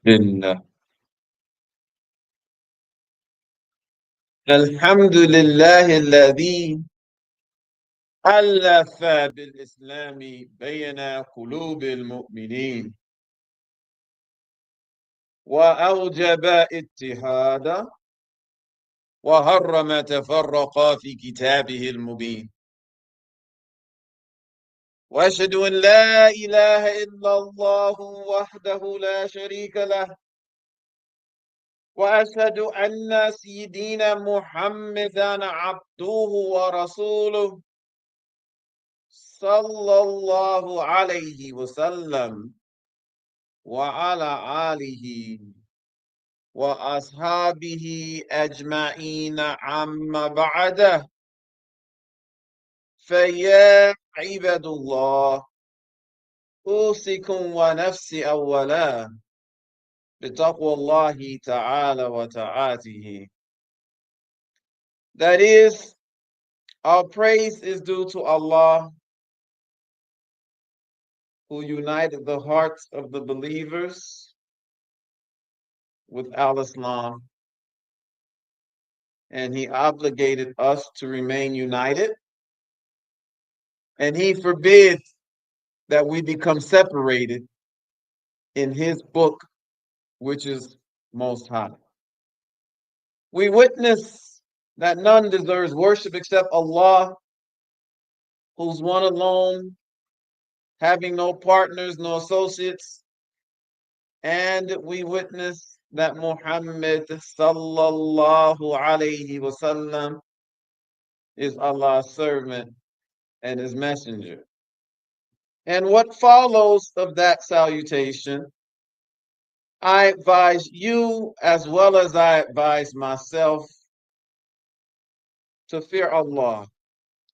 لله. الحمد لله الذي ألف بالإسلام بين قلوب المؤمنين وأوجب اتحادا وحرم تفرقا في كتابه المبين. وأشهد أن لا إله إلا الله وحده لا شريك له، وأشهد أن سيدنا محمدا عبده ورسوله صلى الله عليه وسلم وعلى آله وأصحابه أجمعين. عما بعده، فيا عباد الله، أوصيكم ونفسي أولا بتقوى الله تعالى وطاعته. That is, our praise is due to Allah, who united the hearts of the believers with Al-Islam, and He obligated us to remain united, and He forbids that we become separated in His book, which is most high. We witness that none deserves worship except Allah, who's one alone, having no partners, no associates. And we witness that Muhammad sallallahu alayhi wasallam is Allah's servant and His messenger. And what follows of that salutation, I advise you as well as I advise myself to fear Allah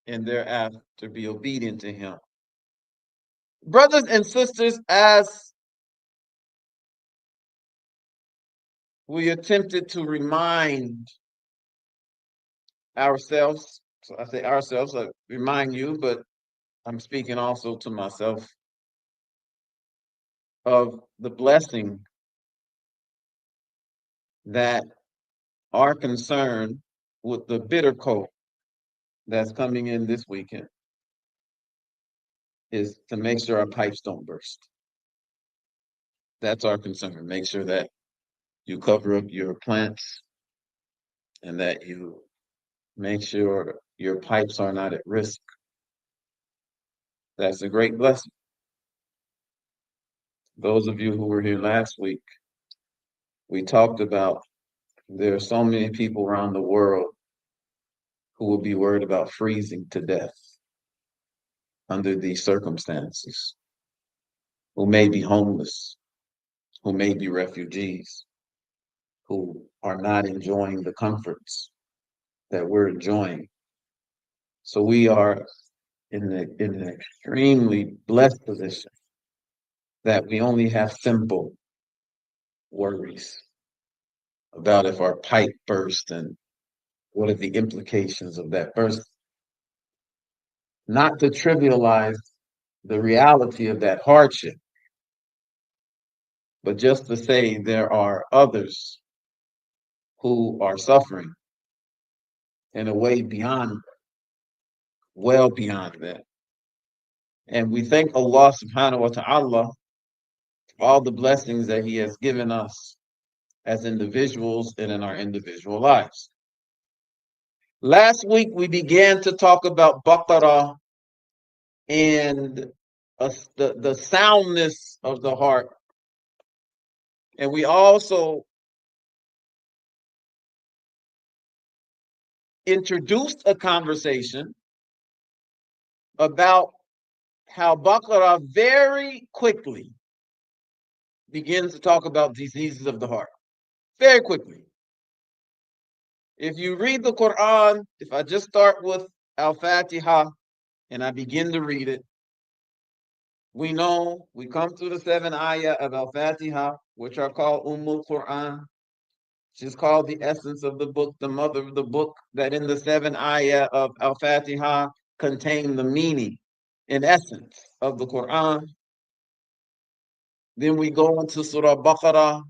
and thereafter be obedient to Him. Brothers and sisters, as we attempted to remind ourselves, so I say ourselves, I remind you, but I'm speaking also to myself, of the blessing that are concerned with the bitter cold that's coming in this weekend is to make sure our pipes don't burst. That's our concern. Make sure that you cover up your plants and that you make sure your pipes are not at risk. That's a great blessing. Those of you who were here last week, we talked about there are so many people around the world who will be worried about freezing to death under these circumstances, who may be homeless, who may be refugees, who are not enjoying the comforts that we're enjoying. So we are in an extremely blessed position that we only have simple worries about if our pipe burst and what are the implications of that burst. Not to trivialize the reality of that hardship, but just to say there are others who are suffering in a way beyond, well beyond that. And we thank Allah subhanahu wa ta'ala for all the blessings that He has given us as individuals and in our individual lives. Last week, we began to talk about Baqarah and the soundness of the heart. And we also introduced a conversation about how Baqarah very quickly begins to talk about diseases of the heart. Very quickly. If you read the Quran, if I just start with Al-Fatiha and I begin to read it, we know we come through the 7 ayah of Al-Fatiha, which are called Quran. She's called the essence of the book, the mother of the book, that in the 7 ayah of Al-Fatiha contain the meaning, in essence, of the Quran. Then we go into Surah Baqarah,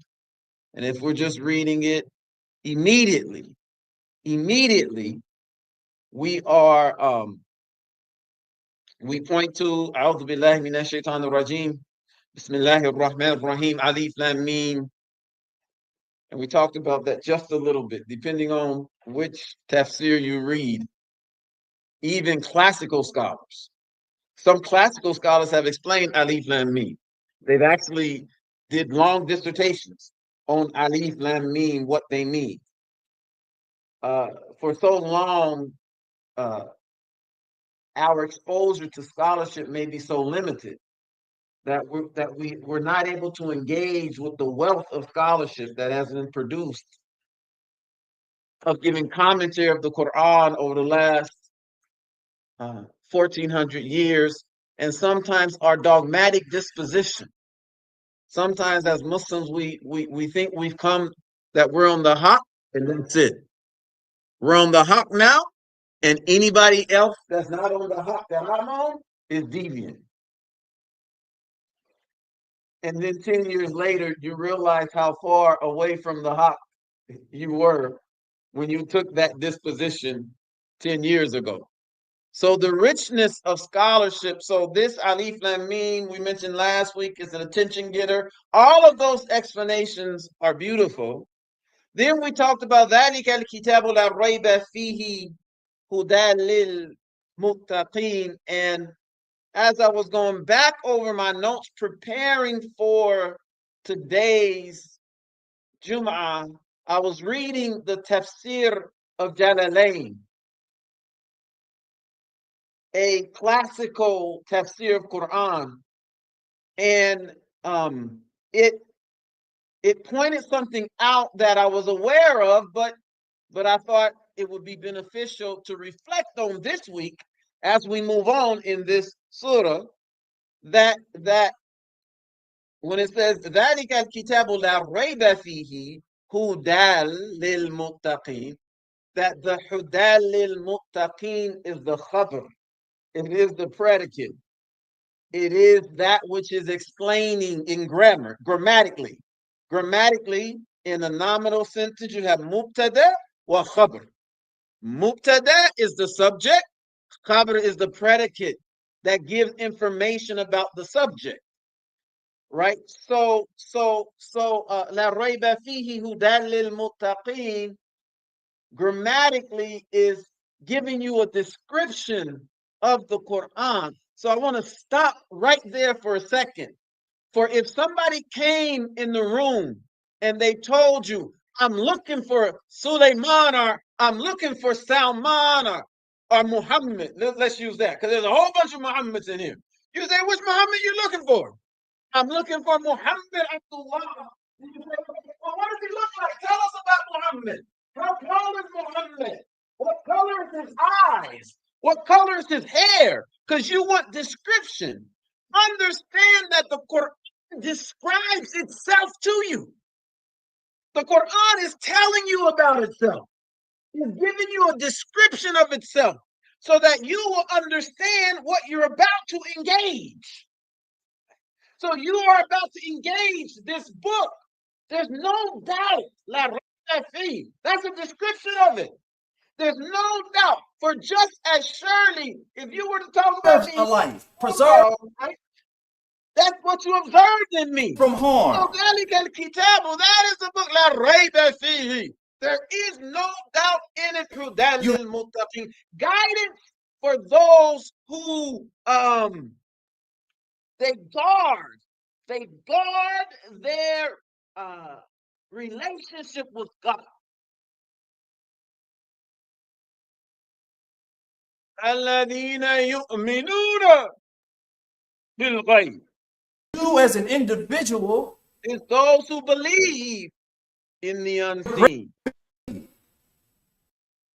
And if we're just reading it immediately, we are we point to A'udhu Billahi Minash Shaitanir Rajim, Bismillahir Rahmanir Rahim, Alif Lam Mim. And we talked about that just a little bit, depending on which tafsir you read. Even classical scholars. Some classical scholars have explained Alif Lam Mim. They've actually did long dissertations on Alif Lam Mim, what they mean. For so long, our exposure to scholarship may be so limited that we're not able to engage with the wealth of scholarship that has been produced of giving commentary of the Quran over the last 1400 years, and sometimes our dogmatic disposition. Sometimes as Muslims, we think we've come, that we're on the haq, and that's it. We're on the haq now, and anybody else that's not on the haq that I'm on is deviant. And then 10 years later, you realize how far away from the haq you were when you took that disposition 10 years ago. So the richness of scholarship, so this Alif Lam Mim we mentioned last week is an attention getter. All of those explanations are beautiful. Then we talked about ذَلِكَ الْكِتَابُ لَا رَيْبَ فِيهِ هُدًى لِلْمُتَّقِينَ. And as I was going back over my notes preparing for today's Jum'ah, I was reading the tafsir of Jalalain, a classical tafsir of Quran, and it pointed something out that I was aware of, but I thought it would be beneficial to reflect on this week as we move on in this surah, that when it says ذَلِكَ الْكِتَابُ لَا رَيْبَ فِيهِ هُدًى لِلْمُتَّقِينَ, that the هُدًى لِلْمُتَّقِينَ is the khabar. It is the predicate. It is that which is explaining in grammar, grammatically. Grammatically, in a nominal sentence, you have mubtada wa khabar. Mubtada is the subject, khabar is the predicate that gives information about the subject. Right? So la rayba fihi hudan lil muttaqin grammatically is giving you a description of the Quran. So I want to stop right there for a second. For if somebody came in the room and they told you, I'm looking for Sulaiman, or I'm looking for Salman, or Muhammad, let's use that, because there's a whole bunch of Muhammads in here. You say, which Muhammad you looking for? I'm looking for Muhammad Abdullah. Well, what does he look like? Tell us about Muhammad. How tall is Muhammad? What color is his eyes? What color is his hair? Because you want description. Understand that the Quran describes itself to you. The Quran is telling you about itself. It's giving you a description of itself so that you will understand what you're about to engage. So you are about to engage this book. There's no doubt. That's a description of it. There's no doubt. For just as surely, if you were to talk about a life, preserve right, that's what you observed in me. From harm. So that is the book. La rayba fihi. There is no doubt in it. Hudan lil muttaqin. Guidance for those who they guard their relationship with God. الذين يؤمنون بالغيب. You as an individual is those who believe in the unseen.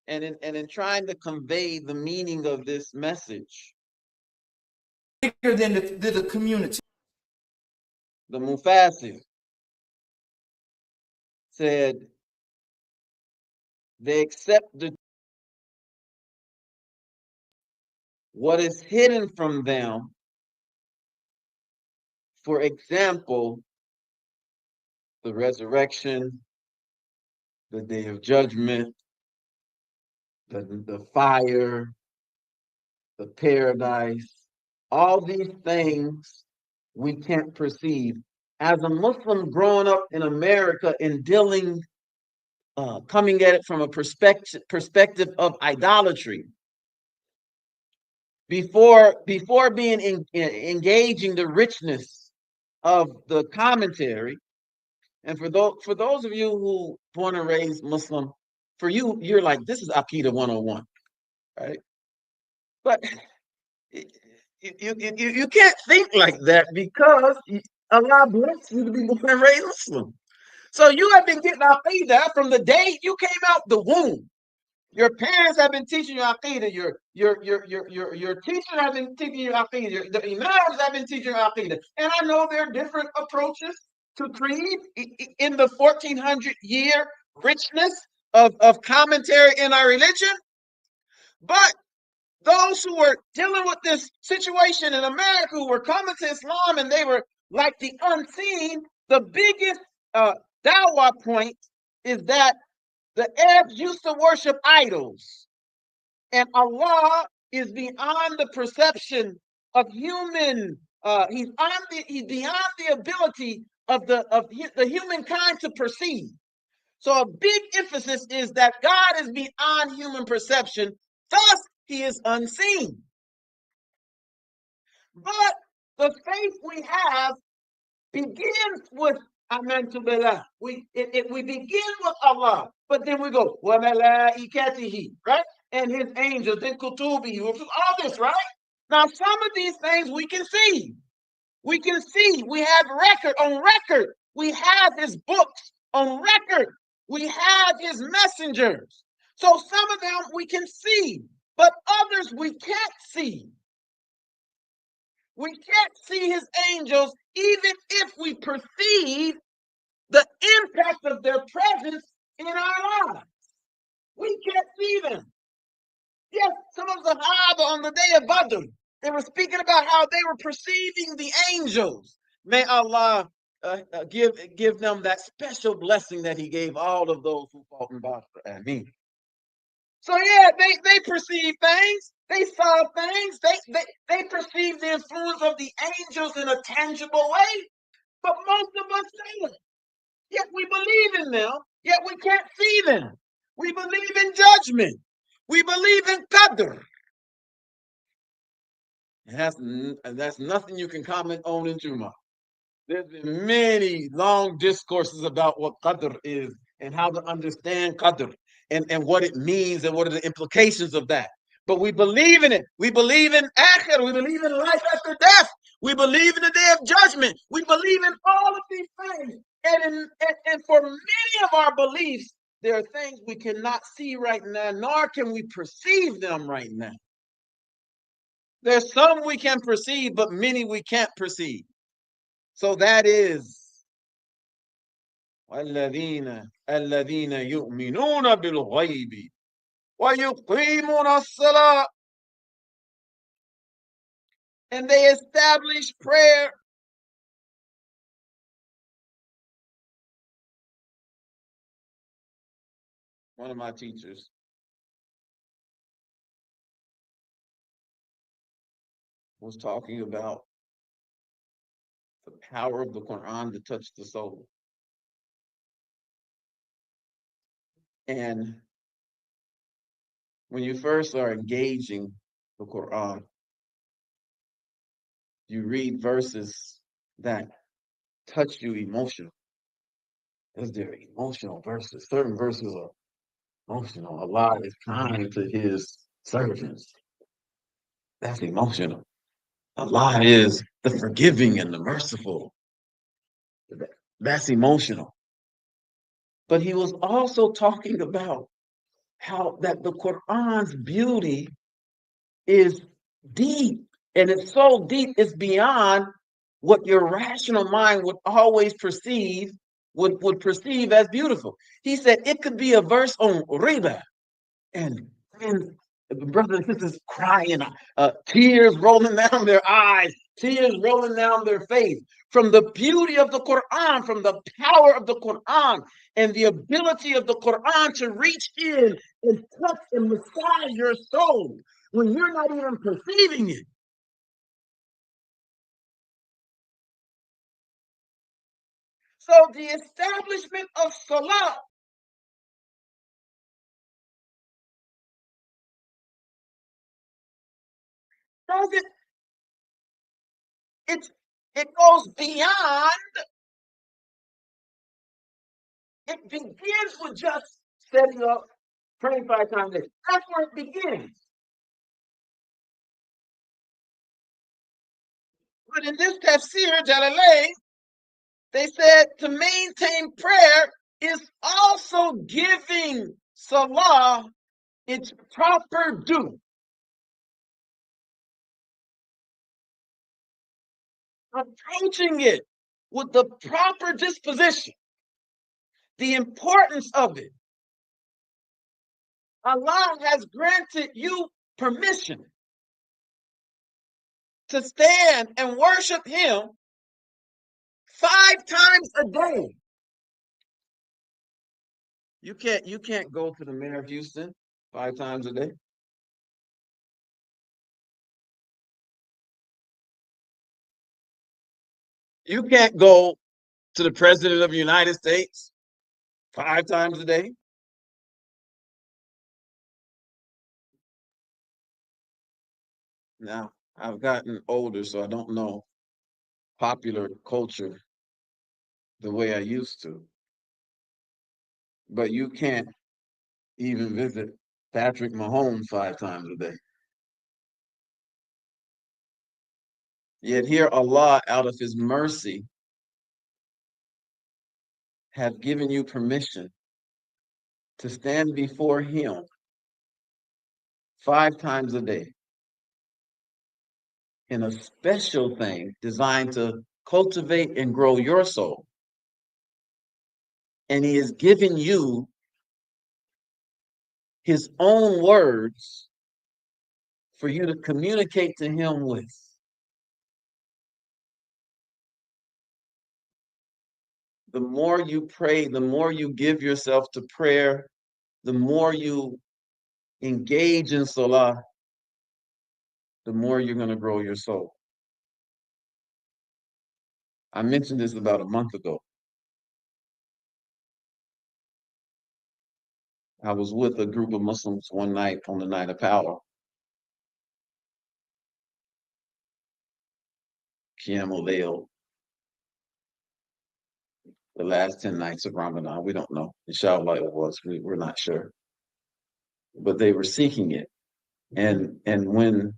And in trying to convey the meaning of this message, bigger than the community. The Mufassir said they accept what is hidden from them. For example, the resurrection, the day of judgment, the fire, the paradise, all these things we can't perceive. As a Muslim growing up in America and dealing, coming at it from a perspective of idolatry, before being engaging the richness of the commentary, and for those of you who born and raised Muslim, for you, you're like, this is Aqidah 101, right? But you can't think like that because Allah bless you to be born and raised Muslim. So you have been getting Aqidah from the day you came out the womb. Your parents have been teaching you Aqidah. Your teacher has been teaching you Aqidah. The Imams have been teaching you Aqidah. And I know there are different approaches to creed in the 1400-year richness of commentary in our religion. But those who were dealing with this situation in America, who were coming to Islam, and they were like the unseen, the biggest dawah point is that the Arabs used to worship idols, and Allah is beyond the perception of human. He's beyond the ability of the humankind to perceive. So a big emphasis is that God is beyond human perception. Thus, He is unseen. But the faith we have begins with Amen to Billah. We begin with Allah, but then we go wa malaikatihi, right? And His angels, then kutubi, all this, right? Now, some of these things we can see. We can see. We have on record. We have His books on record. We have His messengers. So some of them we can see, but others we can't see. We can't see His angels, even if we perceive the impact of their presence in our lives. We can't see them. Yes, some of the Sahaba on the day of Badr, they were speaking about how they were perceiving the angels. May Allah give them that special blessing that He gave all of those who fought in Badr. Ameen. So yeah, they perceive things. They saw things. They perceive the influence of the angels in a tangible way. But most of us don't. Yet we believe in them. Yet we can't see them. We believe in judgment. We believe in qadr. And that's nothing you can comment on in Jummah. There's been many long discourses about what qadr is and how to understand qadr and what it means and what are the implications of that. But we believe in it. We believe in akhir. We believe in life after death. We believe in the day of judgment. We believe in all of these things. And for many of our beliefs, there are things we cannot see right now, nor can we perceive them right now. There's some we can perceive, but many we can't perceive. So that is الذين يؤمنون بالغيب ويقيمون الصلاة, and they establish prayer. One of my teachers was talking about the power of the Quran to touch the soul. And when you first are engaging the Quran, you read verses that touch you emotionally. Because they're emotional verses. Certain verses are emotional. Allah is kind to His servants. That's emotional. Allah is the forgiving and the merciful. That's emotional. But He was also talking about how that the Quran's beauty is deep, and it's so deep it's beyond what your rational mind would always perceive as beautiful. He said it could be a verse on riba and brothers and sisters crying, tears rolling down their eyes, tears rolling down their face from the beauty of the Quran, from the power of the Quran, and the ability of the Quran to reach in and touch and massage your soul when you're not even perceiving it. So the establishment of Salah doesn't, it goes beyond, it begins with just setting up, praying 5 times a day. That's where it begins. But in this tafsir, Jalalain, they said to maintain prayer is also giving Salah its proper due, approaching it with the proper disposition, the importance of it. Allah has granted you permission to stand and worship Him 5 times a day. You can't go to the mayor of Houston 5 times a day. You can't go to the president of the United States 5 times a day. Now, I've gotten older, so I don't know popular culture the way I used to. But you can't even visit Patrick Mahomes 5 times a day. Yet here Allah, out of His mercy, have given you permission to stand before Him 5 times a day in a special thing designed to cultivate and grow your soul. And He has given you His own words for you to communicate to Him with. The more you pray, the more you give yourself to prayer, the more you engage in Salah, the more you're going to grow your soul. I mentioned this about a month ago. I was with a group of Muslims one night on the night of power. Qiyamul Layl, the last 10 nights of Ramadan. We don't know. Inshallah it was. We're not sure. But they were seeking it. And when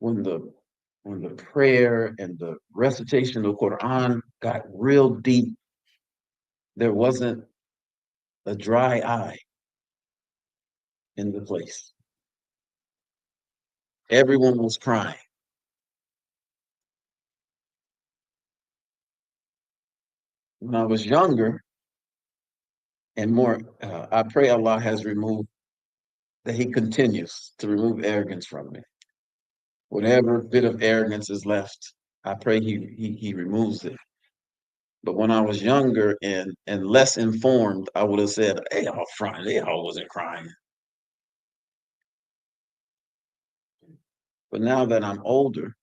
the prayer and the recitation of the Quran got real deep, there wasn't a dry eye in the place. Everyone was crying. When I was younger and more, I pray Allah has removed, that He continues to remove arrogance from me. Whatever bit of arrogance is left, I pray He removes it. But when I was younger and less informed, I would have said, "Hey, all crying. They all wasn't crying." But now that I'm older,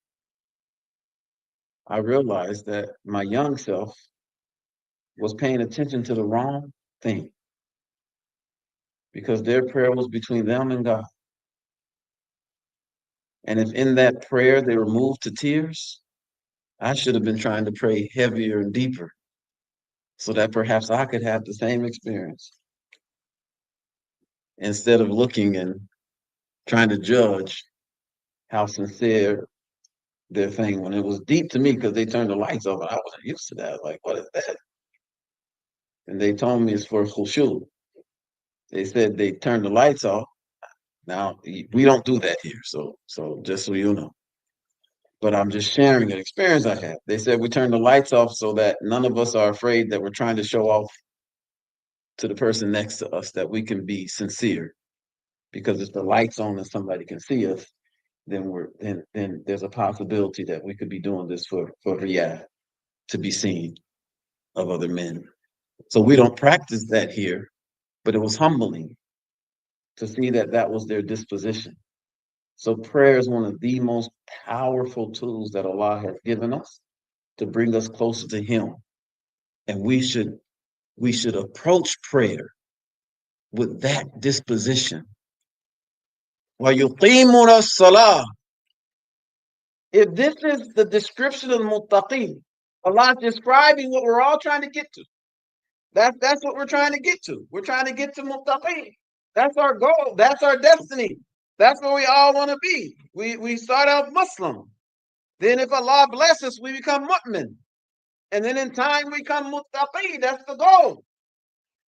I realize that my young self was paying attention to the wrong thing because their prayer was between them and God. And if in that prayer they were moved to tears, I should have been trying to pray heavier and deeper so that perhaps I could have the same experience instead of looking and trying to judge how sincere their thing when it was deep to me because they turned the lights off and I wasn't used to that. Like, what is that? And they told me it's for khushu. They said they turned the lights off. Now we don't do that here, so just so you know. But I'm just sharing an experience I had. They said we turned the lights off so that none of us are afraid that we're trying to show off to the person next to us that we can be sincere. because if the light's on and somebody can see us, then there's a possibility that we could be doing this for riyah, to be seen of other men. So we don't practice that here, but it was humbling to see that that was their disposition. So prayer is one of the most powerful tools that Allah has given us to bring us closer to Him. And we should approach prayer with that disposition. وَيُقِيمُونَ الصَّلَاةَ. If this is the description of muttaqin, Allah is describing what we're all trying to get to. That's what we're trying to get to. We're trying to get to muttaqin. That's our goal. That's our destiny. That's where we all want to be. We start out Muslim. Then if Allah blesses us, we become mu'min. And then in time we become muttaqi. That's the goal.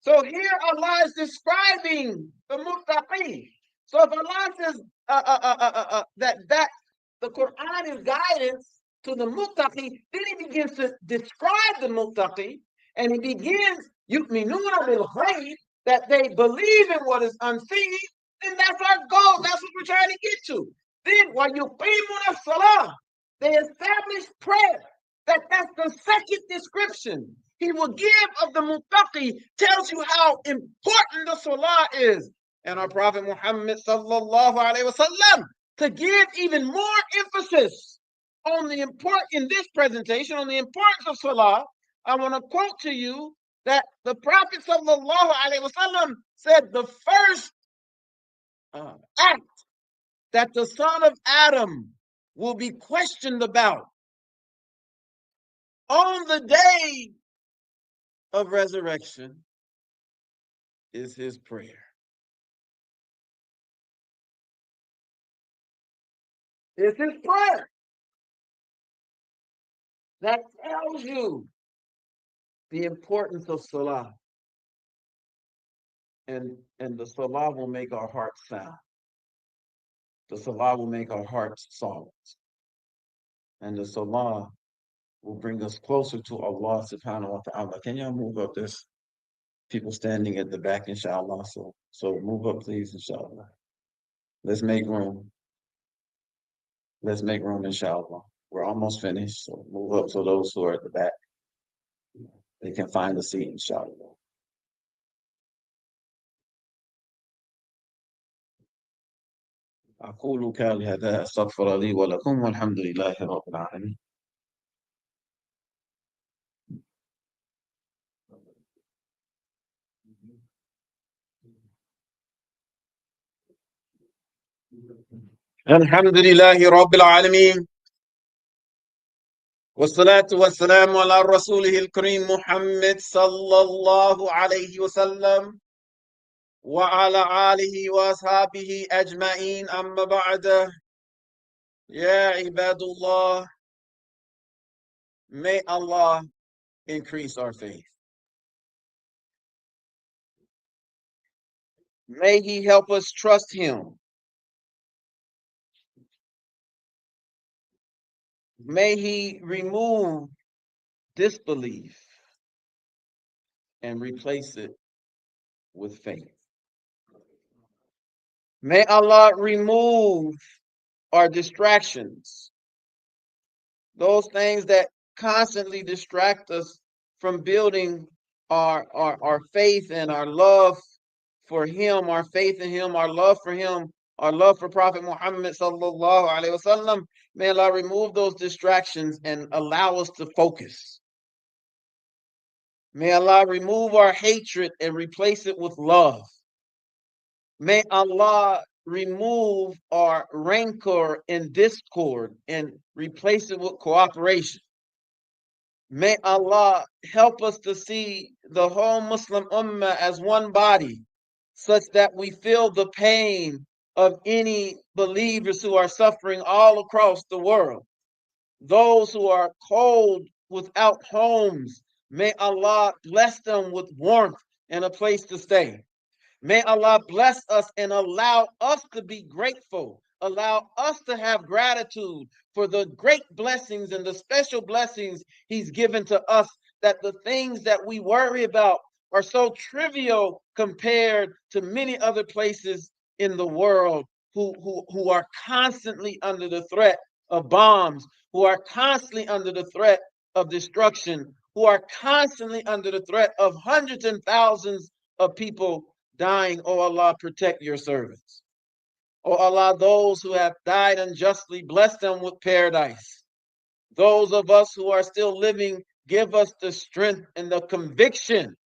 So here Allah is describing the muttaqi. So if Allah says that the Quran is guidance to the muttaqi, then He begins to describe the muttaqi, and He begins yu'minuna bil ghayb, that they believe in what is unseen. Then that's our goal. That's what we're trying to get to. Then while yuqimuna salah, they establish prayer. That's the second description He will give of the muttaqi, tells you how important the salah is. And our Prophet Muhammad sallallahu alaihi wasallam, to give even more emphasis on the important, in this presentation, on the importance of salah, I want to quote to you that the Prophet sallallahu alaihi wasallam said the first act that the son of Adam will be questioned about on the day of resurrection is his prayer. It's his prayer. That tells you the importance of salah. And the salah will make our hearts sound. The salah will make our hearts soft. And the salah will bring us closer to Allah subhanahu wa ta'ala. Can y'all move up? There's people standing at the back, inshallah. So move up, please, inshallah. Let's make room. Let's make room, inshallah. We're almost finished, so move up so those who are at the back, they can find a seat, inshallah. أقول قولي هذا أستغفر لي ولكم والحمد لله رب العالمين. الحمد لله رب العالمين والصلاة والسلام على رسوله الكريم محمد صلى الله عليه وسلم وعلى آله وأصحابه أجمعين أما بعد. يا عباد الله, may Allah increase our faith. May He help us trust Him. May He remove disbelief and replace it with faith. May Allah remove our distractions, those things that constantly distract us from building our faith and our love for Him, our faith in Him, our love for Him, our love for Prophet Muhammad sallallahu alaihi wasallam. May Allah remove those distractions and allow us to focus. May Allah remove our hatred and replace it with love. May Allah remove our rancor and discord and replace it with cooperation. May Allah help us to see the whole Muslim Ummah as one body, such that we feel the pain of any believers who are suffering all across the world. Those who are cold without homes, may Allah bless them with warmth and a place to stay. May Allah bless us and allow us to be grateful, allow us to have gratitude for the great blessings and the special blessings He's given to us, that the things that we worry about are so trivial compared to many other places in the world who are constantly under the threat of bombs, who are constantly under the threat of destruction, who are constantly under the threat of hundreds and thousands of people dying. Oh Allah, protect your servants. Oh Allah, those who have died unjustly, bless them with paradise. Those of us who are still living, give us the strength and the conviction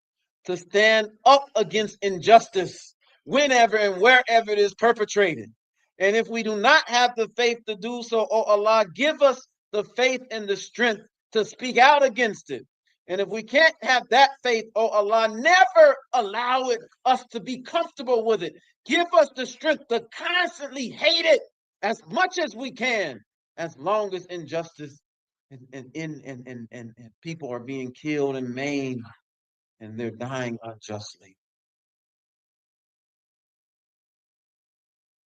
to stand up against injustice whenever and wherever it is perpetrated. And if we do not have the faith to do so, oh Allah, give us the faith and the strength to speak out against it. And if we can't have that faith, oh Allah, never allow us to be comfortable with it. Give us the strength to constantly hate it as much as we can, as long as injustice and people are being killed and maimed and they're dying unjustly.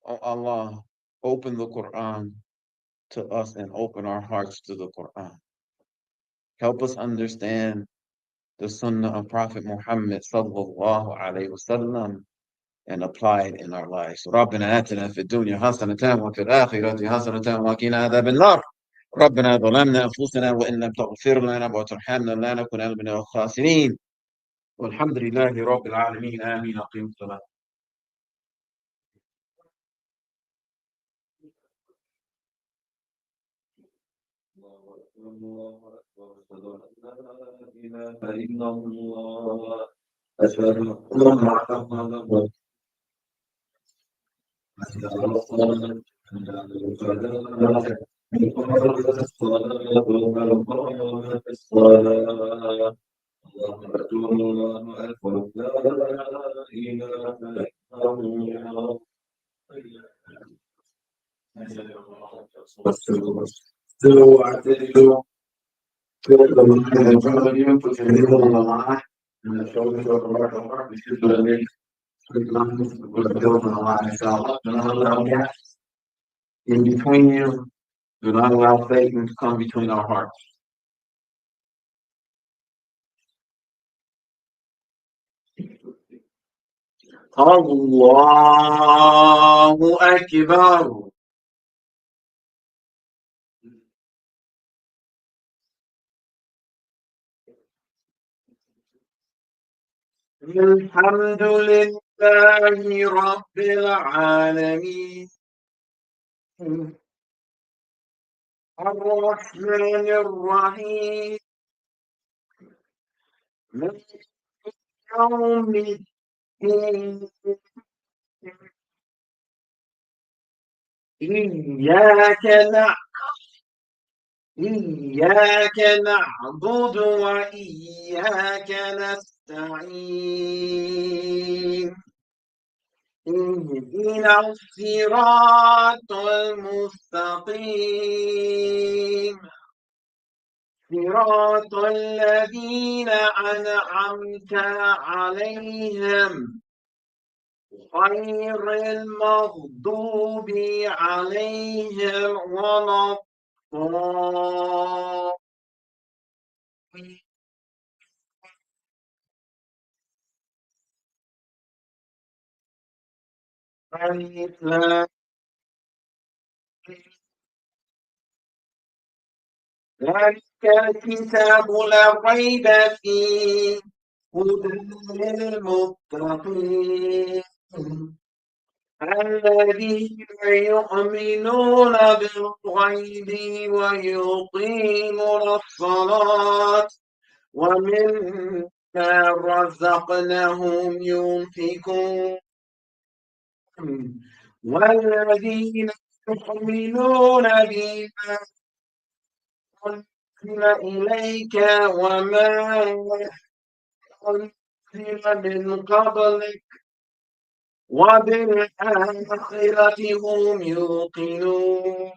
Oh Allah, open the Quran to us and open our hearts to the Quran. Help us understand the Sunnah of Prophet Muhammad sallallahu alaihi wasallam and apply it in our lives. ربنا آتنا في الدنيا حسنة وفي الآخرة حسنة وقنا عذاب النار. ربنا ظلمنا أنفسنا وإن لم تغفر لنا وترحمنا لنكونن من الخاسرين. والحمد لله رب العالمين. آمين. أقيموا الصلاة. أشهد أن محمدا in between you, do not allow Satan to come between our hearts. Allahu Akbar. الحمد لله رب العالمين الرحمن الرحيم مالك يوم الدين إياك نعبد وإياك نستعين اهدنا الصراط المستقيم صراط الذين أنعمت عليهم غير المغضوب عليهم ولا الضالين. ذلك الكتاب لا ريب فيه هدى للمتقين الذين يؤمنون بالغيب ويقيمون الصلاة ومما رزقناهم ينفقون والذين يؤمنون بما أنزل إليك وما أنزل من قبلك وبالآخرة هم يوقنون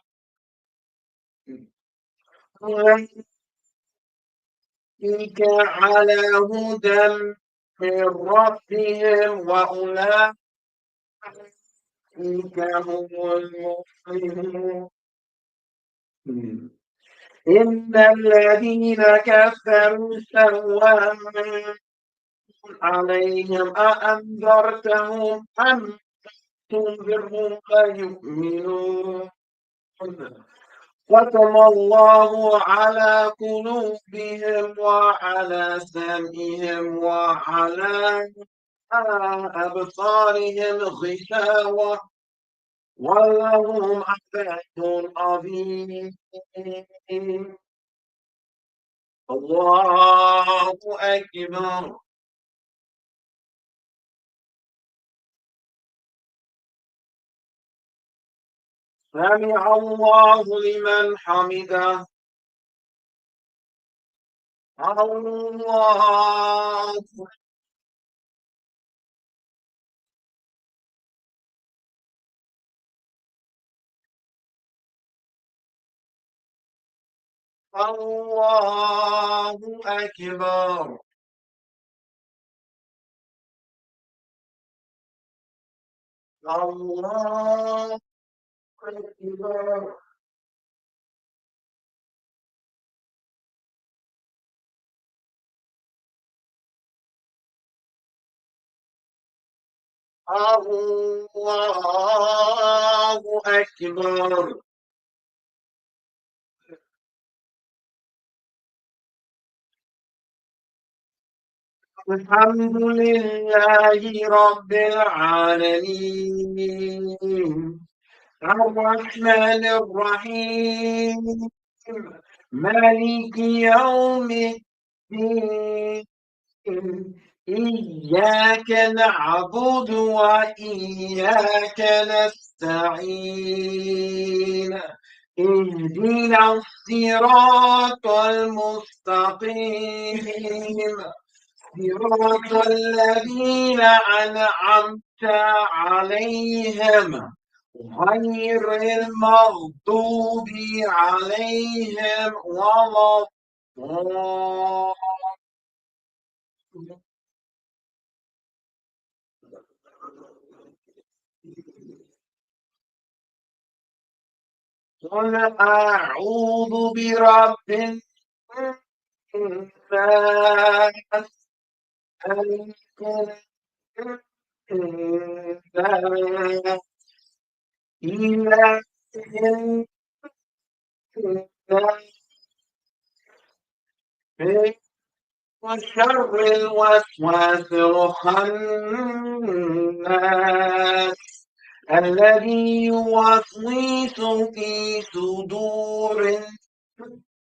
أولئك على هدى من ربهم وأولئك هم المفلحون إن الذين كفروا سواء عليهم أأنذرتهم أم تنذرهم فيؤمنون ختم الله على قلوبهم وعلى سمعهم وعلى أبصارهم غشاوة ولهم عذاب عظيم الله أكبر سمع الله لمن حمده الله الله أكبر الله أكبر الله أكبر الحمد لله رب العالمين الرحمن الرحيم مالك يوم الدين إياك نعبد وإياك نستعين اهدنا الصراط المستقيم صراط الذين أنعمت عليهم غير المغضوب عليهم ولا الضالين قل أعوذ برب الناس ملك الناس إله الناس من شر الوسواس الخناس الذي يوسوس في صدور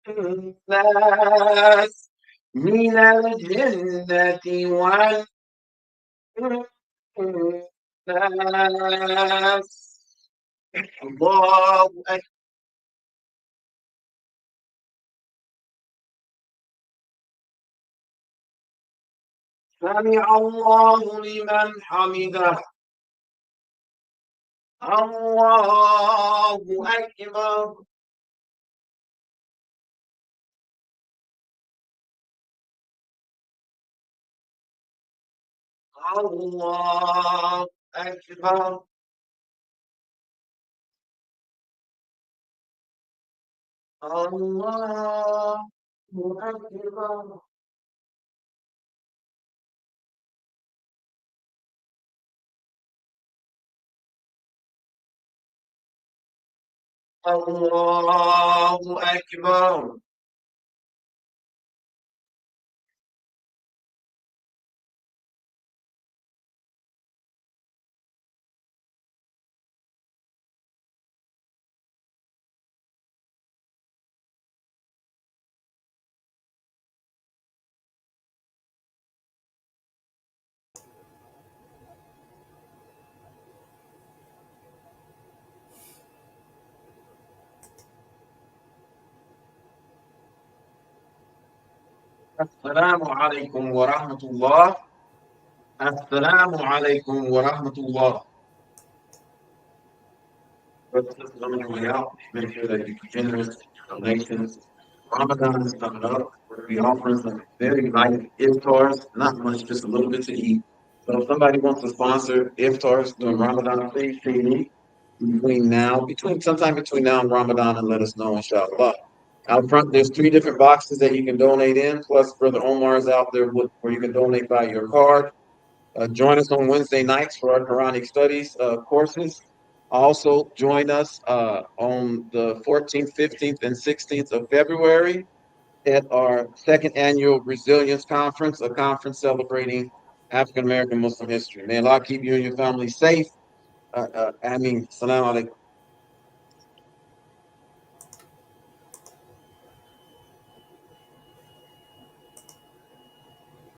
الناس من الجنة والناس الله أكبر سمع الله لمن حمده الله أكبر الله أكبر الله أكبر الله أكبر السلام عليكم ورحمة الله السلام عليكم ورحمة الله Brothers and sisters on your way out, make sure that you be generous donations. Ramadan is coming up. We're going to be offering some very light iftars, not much, just a little bit to eat. So if somebody wants to sponsor iftars during Ramadan, please see me sometime between now and Ramadan and let us know, inshallah. Out front, there's 3 different boxes that you can donate in, plus Brother Omar is out there where you can donate by your card. Join us on Wednesday nights for our Quranic studies courses. Also, join us on the 14th, 15th, and 16th of February at our second annual Resilience Conference, a conference celebrating African American Muslim history. May Allah keep you and your family safe. Salam alaikum.